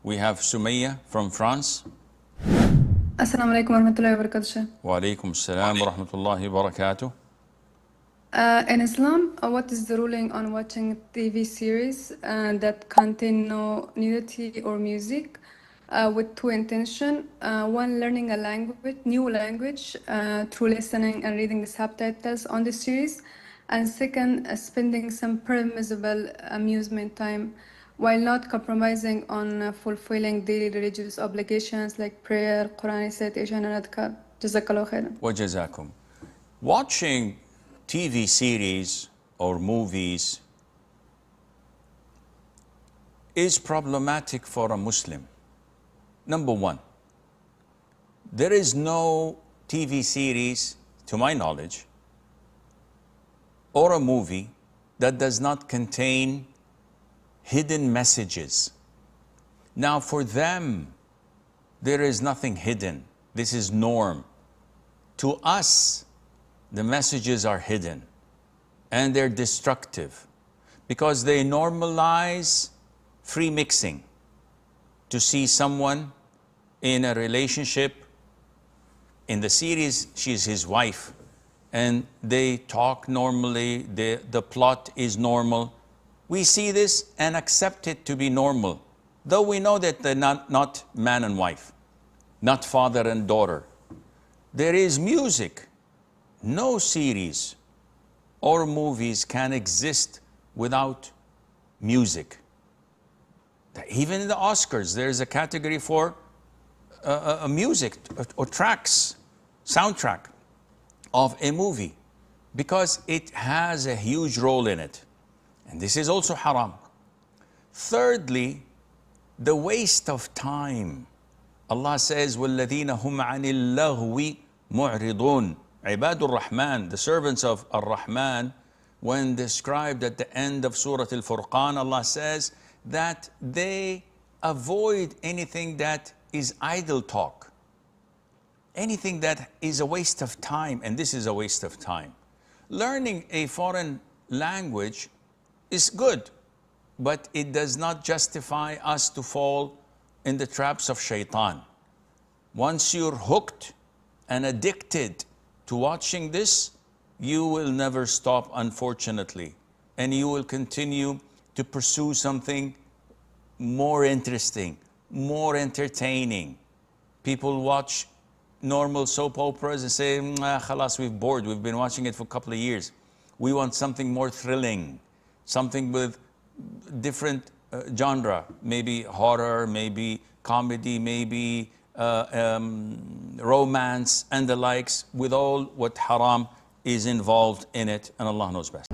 We have Sumaya from France. Assalamu alaikum wa rahmatullahi wa barakatuh. Wa alaikum assalam wa rahmatullahi wa barakatuh. In Islam, what is the ruling on watching TV series that contain no nudity or music with two intentions? One, learning a language, new language through listening and reading the subtitles on the series. And second, spending some permissible amusement time while not compromising on fulfilling daily religious obligations like prayer, Quran recitation, and adhkar. Jazakallah khairan. Wa jazakum. Watching TV series or movies is problematic for a Muslim. Number one, there is no TV series, to my knowledge, or a movie that does not contain hidden messages. Now, for them, there is nothing hidden. This is norm. To us, the messages are hidden and they're destructive because they normalize free mixing. To see someone in a relationship, in the series, she's his wife, and they talk normally, the plot is normal. We see this and accept it to be normal, though we know that they're not man and wife, not father and daughter. There is music. No series or movies can exist without music. Even in the Oscars, there is a category for music or tracks, soundtrack of a movie, because it has a huge role in it. And this is also haram. Thirdly, the waste of time. Allah says, وَالَّذِينَ هُمْ عَنِ اللَّغْوِ مُعْرِضُونَ. Ibadur Rahman, the servants of Ar-Rahman, when described at the end of Surah Al-Furqan, Allah says that they avoid anything that is idle talk, anything that is a waste of time, and this is a waste of time. Learning a foreign language is good, but it does not justify us to fall in the traps of shaitan. Once you're hooked and addicted to watching this, you will never stop, unfortunately, and you will continue to pursue something more interesting, more entertaining. People watch normal soap operas and say, khalas, we're bored, we've been watching it for a couple of years. We want something more thrilling, something with different genre, maybe horror, maybe comedy, maybe romance and the likes, with all what haram is involved in it, and Allah knows best.